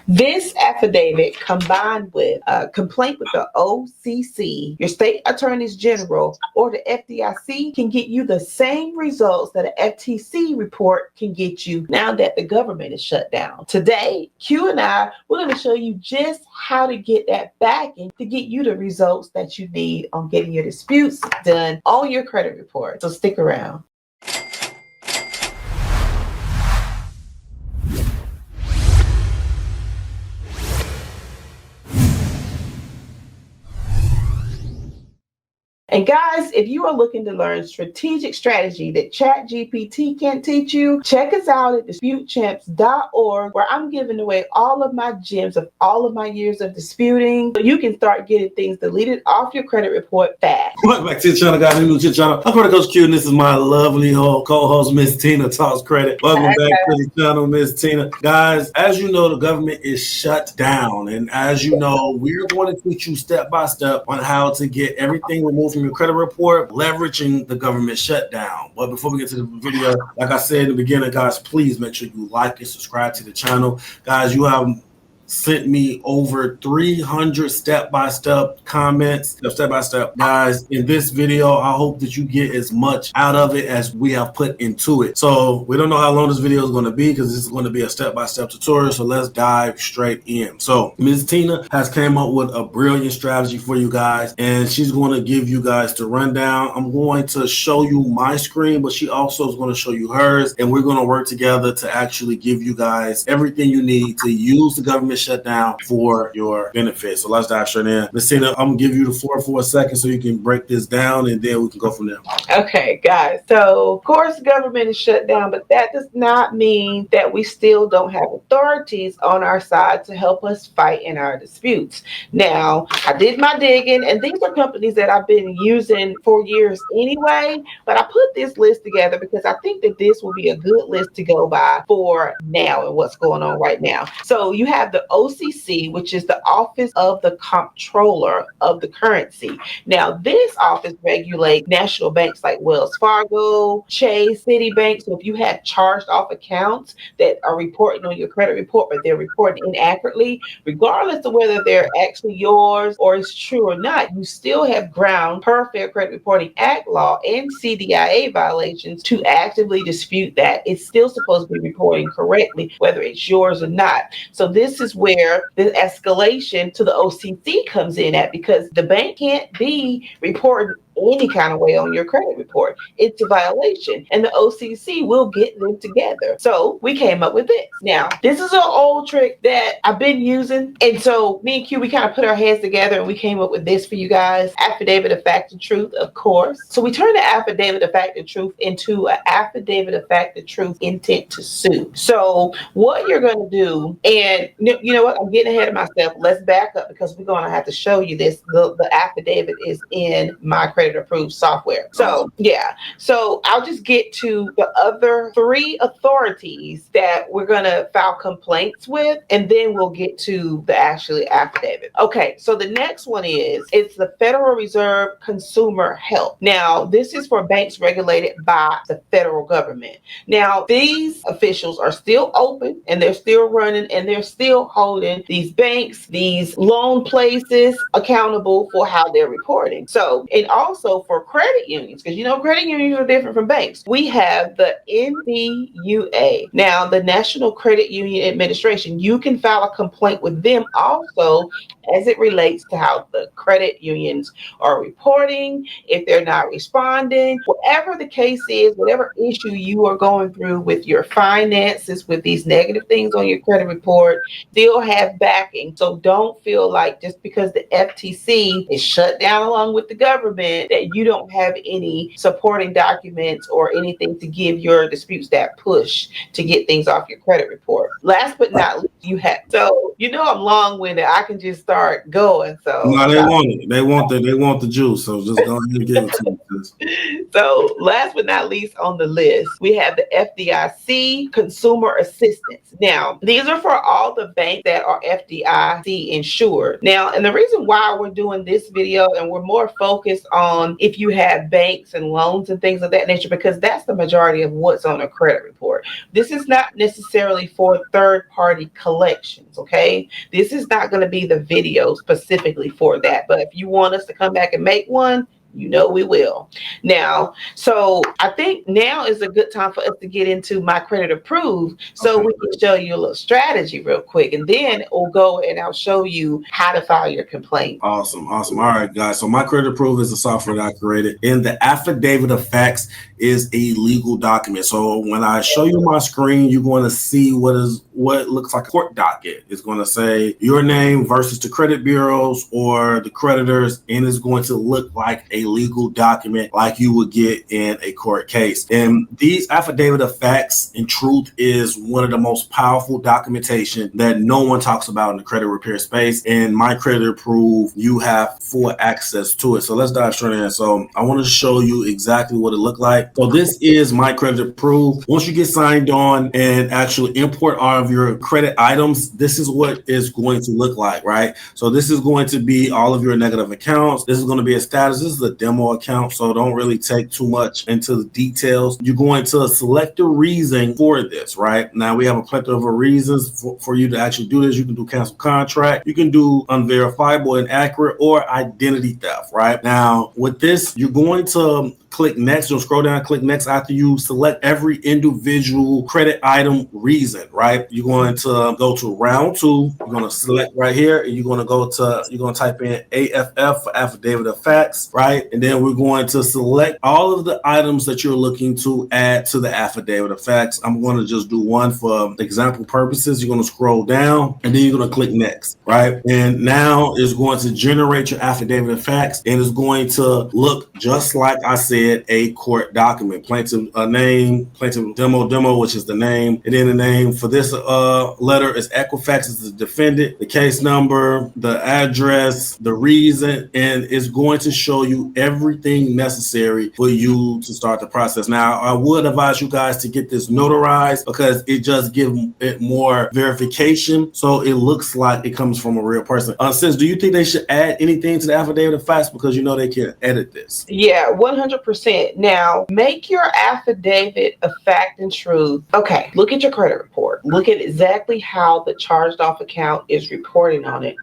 This affidavit, combined with a complaint with the OCC, your state attorneys general, or the FDIC, can get you the same results that an FTC report can get you now that the government is shut down. Today, Q and we're going to show you just how to get that backing to get you the results that you need on getting your disputes done on your credit report. So stick around. And guys, if you are looking to learn strategic strategy that ChatGPT can't teach you, check us out at disputechamps.org, where I'm giving away all of my gems of all of my years of disputing, so you can start getting things deleted off your credit report fast. Welcome back to the channel, guys. New to the channel. I'm Coach Q, and this is my lovely co-host, Miss Tina Talks Credit. Welcome back to the channel, Miss Tina. Guys, as you know, the government is shut down, and as you know, we're going to teach you step by step on how to get everything removed from your credit report, leveraging the government shutdown. But before we get to the video, like I said in the beginning, guys, please make sure you like and subscribe to the channel. Guys, you have sent me over 300 step-by-step comments, step-by-step. Guys, in this video, I hope that you get as much out of it as we have put into it. So we don't know how long this video is going to be, because this is going to be a step-by-step tutorial. So let's dive straight in. So Ms. Tina has came up with a brilliant strategy for you guys, and she's going to give you guys the rundown. I'm going to show you my screen, but she also is going to show you hers, and we're going to work together to actually give you guys everything you need to use the government shutdown for your benefit. So let's dive straight in. Miss Tina, I'm gonna give you the floor for a second so you can break this down, and then we can go from there. Okay, guys. So of course, government is shut down, but that does not mean that we still don't have authorities on our side to help us fight in our disputes. Now, I did my digging, and these are companies that I've been using for years anyway, but I put this list together because I think that this will be a good list to go by for now and what's going on right now. So you have the OCC, which is the Office of the Comptroller of the Currency. Now, this office regulates national banks like Wells Fargo, Chase, Citibank. So if you have charged off accounts that are reporting on your credit report, but they're reporting inaccurately, regardless of whether they're actually yours or it's true or not, you still have ground per Fair Credit Reporting Act law and CDIA violations to actively dispute that. It's still supposed to be reporting correctly, whether it's yours or not. So this is where the escalation to the OCC comes in at, because the bank can't be reporting any kind of way on your credit report. It's a violation, and the OCC will get them together. So we came up with this. Now, this is an old trick that I've been using, and so me and Q, we kind of put our heads together and we came up with this for you guys. Affidavit of Fact and Truth, of course. So we turned the Affidavit of Fact and Truth into an Affidavit of Fact and Truth intent to sue. So what you're going to do, and you know what, I'm getting ahead of myself. Let's back up, because we're going to have to show you this. The affidavit is in my credit approved software. So yeah, so I'll just get to the other 3 authorities that we're going to file complaints with, and then we'll get to the actually affidavit. Okay, so the next one it's the Federal Reserve Consumer Help. Now, this is for banks regulated by the federal government. Now, these officials are still open, and they're still running, and they're still holding these banks, these loan places accountable for how they're reporting. So, and also for credit unions, because you know credit unions are different from banks, we have the NCUA. Now, the National Credit Union Administration, you can file a complaint with them also as it relates to how the credit unions are reporting, if they're not responding, whatever the case is, whatever issue you are going through with your finances, with these negative things on your credit report, still have backing. So don't feel like just because the FTC is shut down along with the government that you don't have any supporting documents or anything to give your disputes that push to get things off your credit report. Last but not least, you have, so you know I'm long-winded, I can just start going. So no, they want it. They want the juice. So just go ahead and give it to them. So last but not least on the list, we have the FDIC Consumer Assistance. Now, these are for all the banks that are FDIC insured. Now, and the reason why we're doing this video and we're more focused on on if you have banks and loans and things of that nature, because that's the majority of what's on a credit report. This is not necessarily for third party collections, okay? This is not going to be the video specifically for that. But if you want us to come back and make one, you know we will. Now, so I think now is a good time for us to get into my credit approved so Okay. we can show you a little strategy real quick. And then we'll go and I'll show you how to file your complaint. Awesome. Awesome. All right, guys. So my credit approval is a software that I created. And the affidavit of facts is a legal document. So when I show you my screen, you're going to see what looks like a court docket. It's going to say your name versus the credit bureaus or the creditors, and it's going to look like a legal document like you would get in a court case. And these affidavit of facts, in truth, is one of the most powerful documentation that no one talks about in the credit repair space. And my credit approved, you have full access to it. So let's dive straight in. So I want to show you exactly what it looked like. So this is my credit approved. Once you get signed on and actually import all of your credit items, this is what is going to look like, right? So this is going to be all of your negative accounts. This is going to be a status. This is a demo account, so don't really take too much into the details. You're going to select the reason for this, right? Now we have a plethora of reasons for you to actually do this. You can do cancel contract. You can do unverifiable, inaccurate, or identity theft, right? Now with this, you're going to click next. You'll scroll down, click next after you select every individual credit item reason, right? You're going to go to round two. You're going to select right here, and you're going to type in AFF for affidavit of facts, right? And then we're going to select all of the items that you're looking to add to the affidavit of facts. I'm going to just do one for example purposes. You're going to scroll down, and then you're going to click next, right? And now it's going to generate your affidavit of facts, and it's going to look just like I said, a court document. Plaintiff name, plaintiff demo, which is the name, and then the name for this letter is Equifax is the defendant, the case number, the address, the reason, and it's going to show you everything necessary for you to start the process. Now, I would advise you guys to get this notarized because it just gives it more verification, so it looks like it comes from a real person. Sis, do you think they should add anything to the affidavit of facts because you know they can edit this? Yeah, 100%. Now, make your affidavit of fact and truth. Okay, look at your credit report. Look at exactly how the charged off account is reporting on it.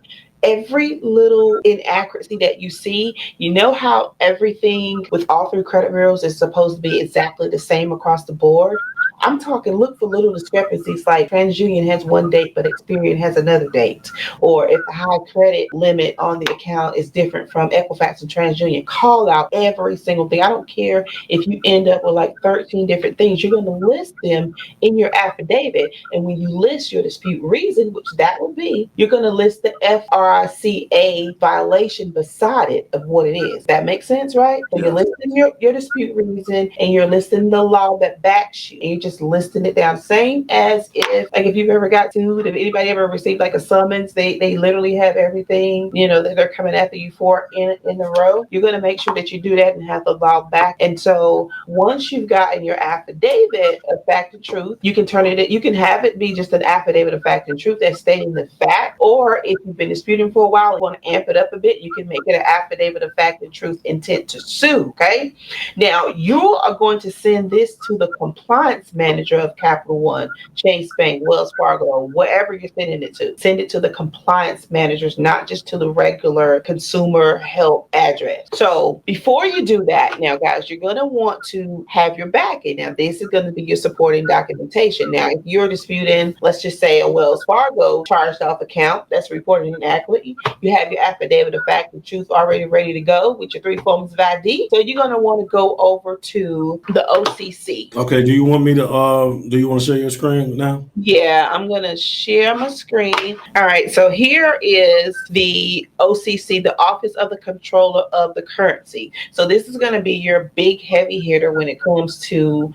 Every little inaccuracy that you see, you know how everything with all three credit bureaus is supposed to be exactly the same across the board? I'm talking, look for little discrepancies like TransUnion has one date, but Experian has another date. Or if the high credit limit on the account is different from Equifax and TransUnion, call out every single thing. I don't care if you end up with like 13 different things. You're going to list them in your affidavit. And when you list your dispute reason, which that will be, you're going to list the FRCA violation beside it of what it is. That makes sense, right? So you're listing your dispute reason and you're listing the law that backs you. And you just listing it down, same as if you've ever got sued, if anybody ever received like a summons, they literally have everything that they're coming after you for in the row. You're going to make sure that you do that and have the law back. And so once you've gotten your affidavit of fact and truth, you can you can have it be just an affidavit of fact and truth that's stating the fact, or if you've been disputing for a while and want to amp it up a bit, you can make it an affidavit of fact and truth intent to sue. Okay, now you are going to send this to the compliance manager of Capital One, Chase Bank, Wells Fargo, wherever you're sending it to. Send it to the compliance managers, not just to the regular consumer help address. So before you do that, now guys, you're going to want to have your backing. Now this is going to be your supporting documentation. Now if you're disputing, let's just say a Wells Fargo charged off account that's reported inaccurate, you have your affidavit of fact and truth already ready to go with your 3 forms of ID. So you're going to want to go over to the OCC. Okay, do you want to share your screen now? Yeah, I'm going to share my screen. All right, so here is the OCC, the Office of the Controller of the Currency. So this is going to be your big heavy hitter when it comes to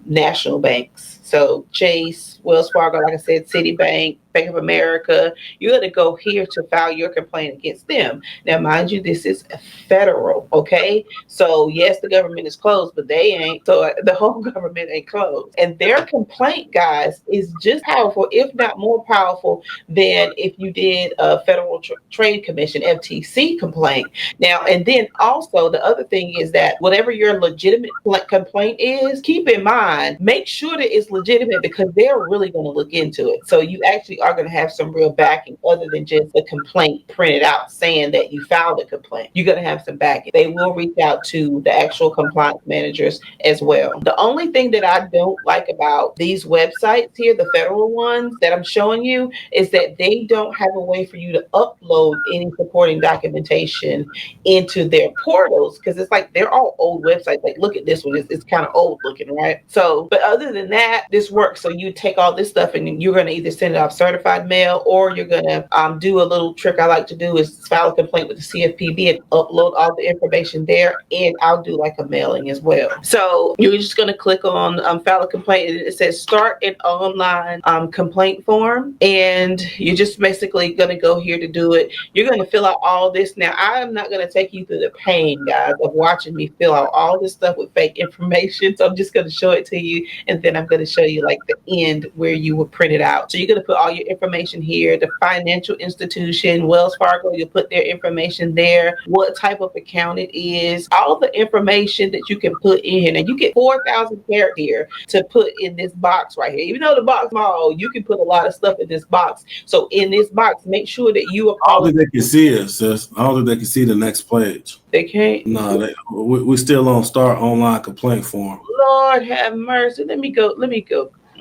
national banks. So Chase, Wells Fargo, like I said, Citibank, Bank of America, you're going to go here to file your complaint against them. Now, mind you, this is federal, okay? So yes, the government is closed, but they ain't. So the whole government ain't closed. And their complaint, guys, is just powerful, if not more powerful than if you did a Federal Trade Commission, FTC complaint. Now, and then also the other thing is that whatever your legitimate complaint is, keep in mind, make sure that it's legitimate because they're really going to look into it. So you actually are going to have some real backing other than just the complaint printed out saying that you filed a complaint. You're going to have some backing. They will reach out to the actual compliance managers as well. The only thing that I don't like about these websites here, the federal ones that I'm showing you, is that they don't have a way for you to upload any supporting documentation into their portals because it's like they're all old websites. Like, look at this one, it's kind of old looking, right? So, but other than that, this works. So you take all this stuff and you're going to either send it off certified mail or you're going to do a little trick I like to do is file a complaint with the CFPB and upload all the information there, and I'll do like a mailing as well. So you're just going to click on file a complaint, and it says start an online complaint form, and you're just basically going to go here to do it. You're going to fill out all this. Now, I am not going to take you through the pain, guys, of watching me fill out all this stuff with fake information. So I'm just going to show it to you, and then I'm going to show you like the end where you will print it out. So you're going to put all your information here, the financial institution, Wells Fargo, you'll put their information there, what type of account it is, all the information that you can put in here. And you get 4,000 characters here to put in this box right here. Even though the box is small, you can put a lot of stuff in this box. So in this box, make sure that you are all that they can see is, sis. All that they can see the next page. They can't. No, we still on start online complaint form. Lord have mercy. Let me go.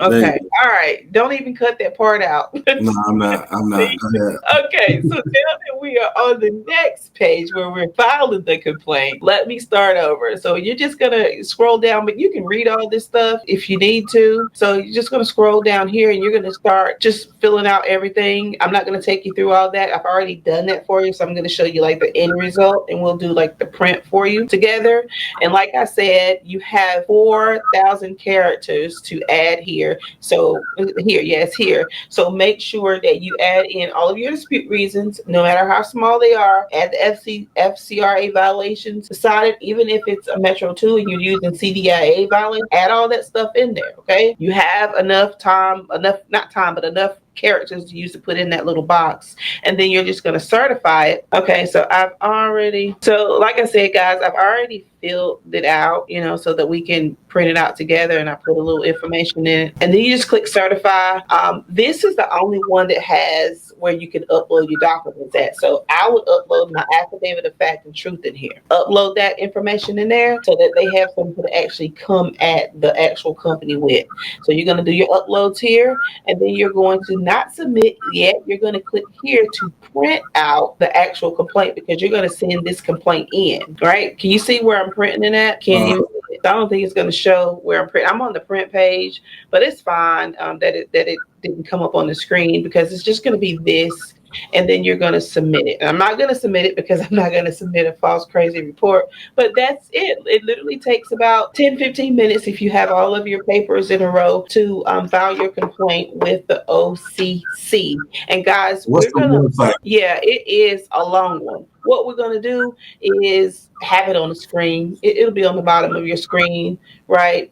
Okay. All right. Don't even cut that part out. No, I'm not. Go ahead. Okay. So now that we are on the next page where we're filing the complaint, let me start over. So you're just going to scroll down, but you can read all this stuff if you need to. So you're just going to scroll down here and you're going to start just filling out everything. I'm not going to take you through all that. I've already done that for you. So I'm going to show you like the end result, and we'll do like the print for you together. And like I said, you have 4,000 characters to add here. So here, yes, here. So make sure that you add in all of your dispute reasons, no matter how small they are. Add the FCRA violations decided, even if it's a Metro 2 and you're using CDIA violation, add all that stuff in there, okay? You have enough characters to use to put in that little box, and then you're just going to certify it. Okay, so like I said, guys, I've already filled it out, so that we can print it out together, and I put a little information in it, and then you just click certify. This is the only one that has where you can upload your documents at. So I would upload my affidavit of fact and truth in here. Upload that information in there so that they have something to actually come at the actual company with. So you're going to do your uploads here, and then you're going to not submit yet. You're going to click here to print out the actual complaint because you're going to send this complaint in, right? Can you see where I'm printing it at? Can you? I don't think it's going to show where I'm printing. I'm on the print page, but it's fine that it didn't come up on the screen because it's just going to be this, and then you're going to submit it. And I'm not going to submit it because I'm not going to submit a false crazy report, but that's it. It literally takes about 10-15 minutes if you have all of your papers in a row to file your complaint with the OCC. And guys, it is a long one. What we're going to do is have it on the screen. It'll be on the bottom of your screen, right?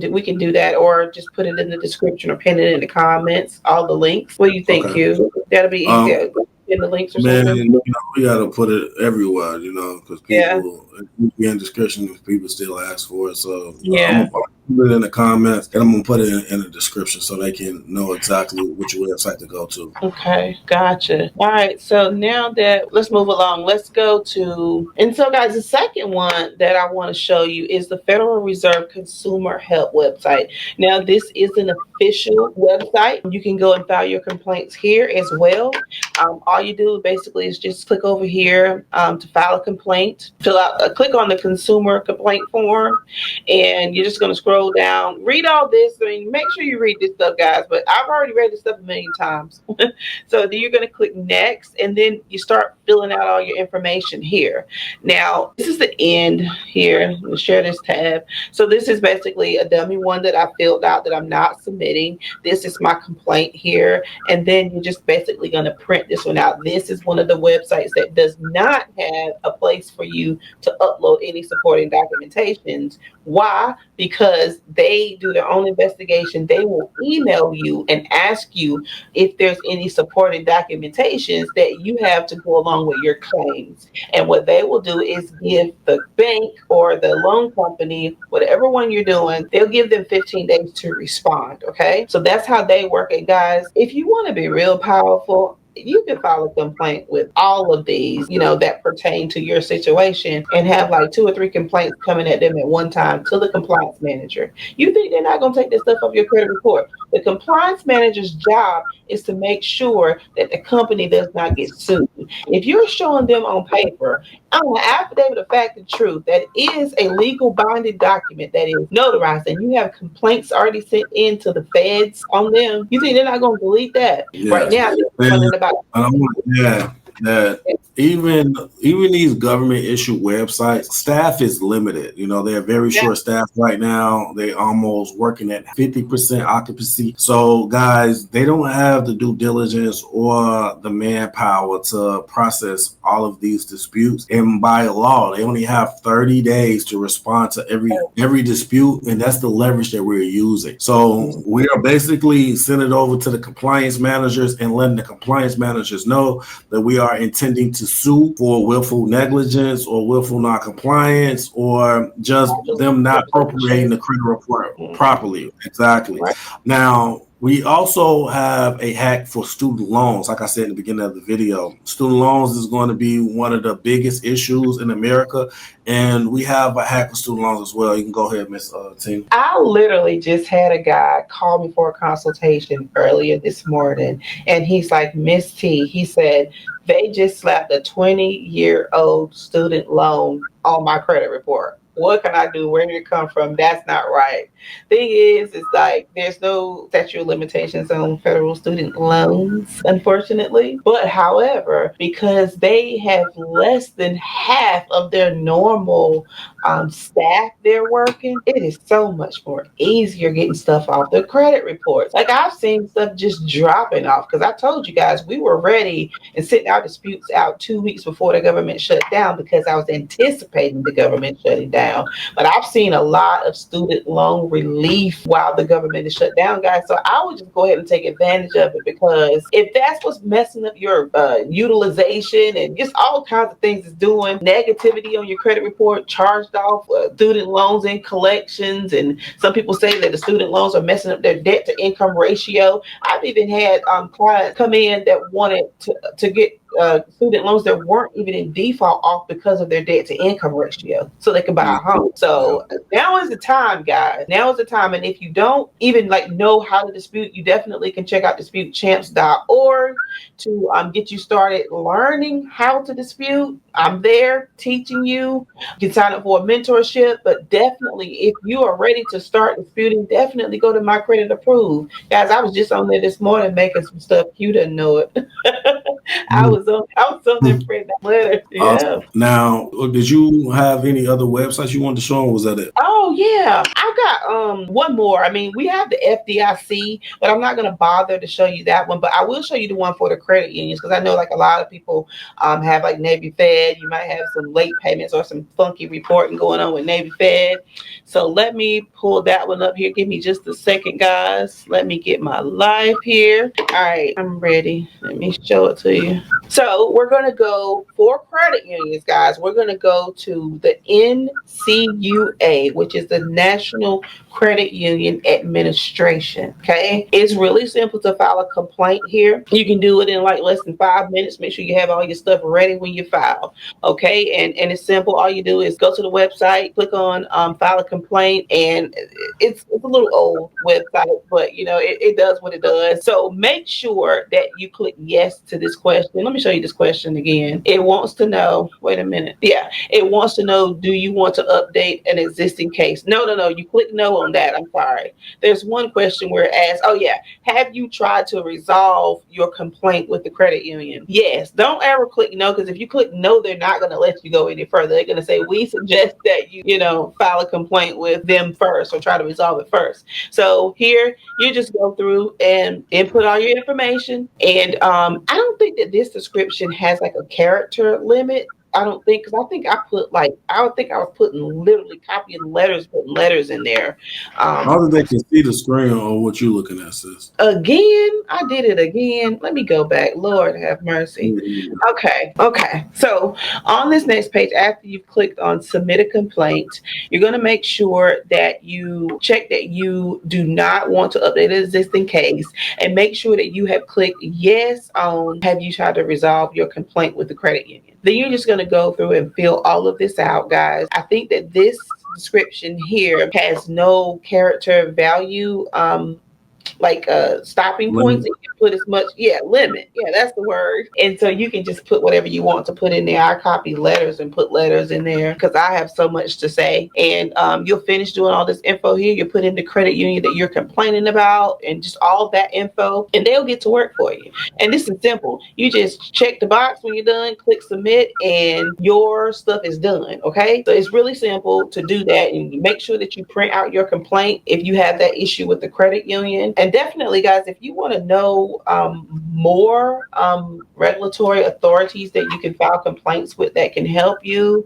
We can do that, or just put it in the description or pin it in the comments, all the links. What do you think, Hugh? That'll be easier. In the links or something? We got to put it everywhere, because people, it be in description if people still ask for it. So I'm going to put it in the comments, and I'm going to put it in the description so they can know exactly which website to go to. Okay, gotcha. All right, so now let's move along. Let's go to, and so guys, the second one that I want to show you is the Federal Reserve Consumer Help website. Now, this is an official website. You can go and file your complaints here as well. All you do basically is just click over here to file a complaint, fill out click on the consumer complaint form, and you're just going to scroll down, read all this. I mean, make sure you read this stuff, guys, but I've already read this stuff a million times. So then you're going to click next, and then you start filling out all your information here. Now, this is the end here. We'll share this tab. So this is basically a dummy one that I filled out that I'm not submitting. This is my complaint here. And then you're just basically going to print this one out. This is one of the websites that does not have a place for you to upload any supporting documentations. Why? Because they do their own investigation. They will email you and ask you if there's any supporting documentations that you have to go along with your claims. And what they will do is give the bank or the loan company, whatever one you're doing, they'll give them 15 days to respond. Okay. So that's how they work. And guys, if you want to be real powerful, you can file a complaint with all of these, that pertain to your situation, and have like 2 or 3 complaints coming at them at one time to the compliance manager. You think they're not going to take this stuff off your credit report? The compliance manager's job is to make sure that the company does not get sued. If you're showing them on paper, on an affidavit of fact and truth, that is a legal binding document that is notarized, and you have complaints already sent in to the feds on them, you think they're not going to delete that? Yeah. Right now, they're running about. That even these government issued websites, staff is limited. They're very short staff right now. They almost working at 50% occupancy. So guys, they don't have the due diligence or the manpower to process all of these disputes. And by law, they only have 30 days to respond to every dispute, and that's the leverage that we're using. So we are basically sending it over to the compliance managers and letting the compliance managers know that we are intending to sue for willful negligence or willful non-compliance, or just them not appropriating the credit report properly. Exactly. Right. Now, we also have a hack for student loans. Like I said in the beginning of the video, student loans is going to be one of the biggest issues in America. And we have a hack for student loans as well. You can go ahead, Miss Tina. I literally just had a guy call me for a consultation earlier this morning. And he's like, Miss T, he said, they just slapped a 20-year-old student loan on my credit report. What can I do? Where did it come from? That's not right. Thing is, it's like there's no statute of limitations on federal student loans, unfortunately. But however, because they have less than half of their normal staff they're working, it is so much more easier getting stuff off the credit reports. Like I've seen stuff just dropping off because I told you guys we were ready and sitting our disputes out 2 weeks before the government shut down because I was anticipating the government shutting down. But I've seen a lot of student loan relief while the government is shut down, guys. So I would just go ahead and take advantage of it, because if that's what's messing up your utilization and just all kinds of things is doing negativity on your credit report, charged off student loans and collections, and some people say that the student loans are messing up their debt to income ratio. I've even had clients come in that wanted to get student loans that weren't even in default off because of their debt to income ratio so they could buy a home. So now is the time, guys. Now is the time. And if you don't even know how to dispute, you definitely can check out disputechamps.org to get you started learning how to dispute. I'm there teaching you. You can sign up for a mentorship, but definitely if you are ready to start disputing, definitely go to My Credit Approved. Guys, I was just on there this morning making some stuff. You didn't know it. I was on there printing that letter. Yeah. Awesome. Now, did you have any other websites you wanted to show, or was that it? Oh yeah, I got one more. I mean, we have the FDIC, but I'm not going to bother to show you that one. But I will show you the one for the credit unions, because I know a lot of people have Navy Fed. You might have some late payments or some funky reporting going on with Navy Fed. So let me pull that one up here. Give me just a second, guys. Let me get my live here. All right, I'm ready. Let me show it to you. So we're going to go for credit unions, guys. We're going to go to the NCUA, which is the National Credit Union Administration. Okay. It's really simple to file a complaint here. You can do it in less than 5 minutes. Make sure you have all your stuff ready when you file. Okay. And it's simple. All you do is go to the website, click on file a complaint, and it's a little old website, but it does what it does. So make sure that you click yes to this question. Let me show you this question again. It wants to know, wait a minute. Yeah, it wants to know, do you want to update an existing case? No, no, no. You click no on that. I'm sorry. There's one question where it asks, oh, yeah, have you tried to resolve your complaint with the credit union? Yes. Don't ever click no, because if you click no, they're not going to let you go any further. They're going to say, we suggest that you know, file a complaint with them first or try to resolve it first. So here, you just go through and input all your information. And I don't think that this description has like a character limit. I don't think, because I think I put like, I would think I was putting literally copying letters, putting letters in there. How do they can see the screen or what you looking at, sis? Again, I did it again. Let me go back. Lord have mercy. Mhm. Okay. So on this next page, after you've clicked on submit a complaint, you're going to make sure that you check that you do not want to update an existing case, and make sure that you have clicked yes on have you tried to resolve your complaint with the credit union. Then you're just going to go through and fill all of this out, guys. I think that this description here has no character value. Like stopping points. Limit. You can put as much, yeah, limit. Yeah, that's the word. And so you can just put whatever you want to put in there. I copy letters and put letters in there because I have so much to say. And you'll finish doing all this info here. You put in the credit union that you're complaining about and just all that info, and they'll get to work for you. And this is simple. You just check the box when you're done, click submit, and your stuff is done. Okay. So it's really simple to do that. And you make sure that you print out your complaint if you have that issue with the credit union. And definitely, guys, if you want to know more regulatory authorities that you can file complaints with that can help you,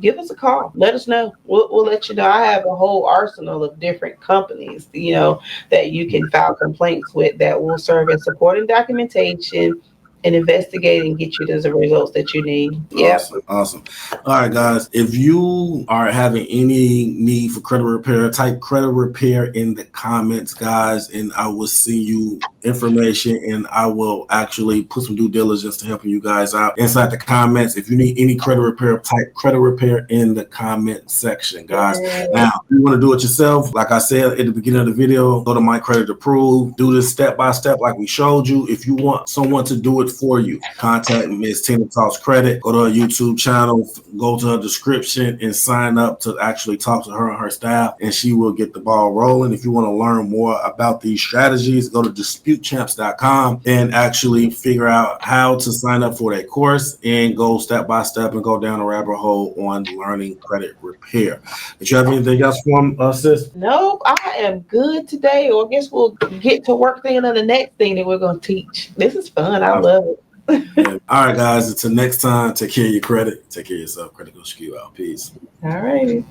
give us a call. Let us know. We'll let you know. I have a whole arsenal of different companies, you know, that you can file complaints with that will serve as supporting documentation and investigate and get you the results that you need. Yep. Awesome. All right, guys. If you are having any need for credit repair, type credit repair in the comments, guys, and I will send you information, and I will actually put some due diligence to helping you guys out inside the comments. If you need any credit repair, type credit repair in the comment section, guys. Now, if you want to do it yourself, like I said at the beginning of the video, go to My Credit Approved. Do this step by step like we showed you. If you want someone to do it for you, contact Ms. Tina Talks Credit. Go to her YouTube channel, go to her description, and sign up to actually talk to her and her staff, and she will get the ball rolling. If you want to learn more about these strategies, go to disputechamps.com and actually figure out how to sign up for that course and go step by step and go down a rabbit hole on learning credit repair. Did you have anything else for us, sis? Nope, I am good today. Or I guess we'll get to work thinking on the next thing that we're going to teach. This is fun. I love it. Yeah. All right, guys. Until next time, take care of your credit. Take care of yourself. Credit Goes Skew out. Peace. All righty.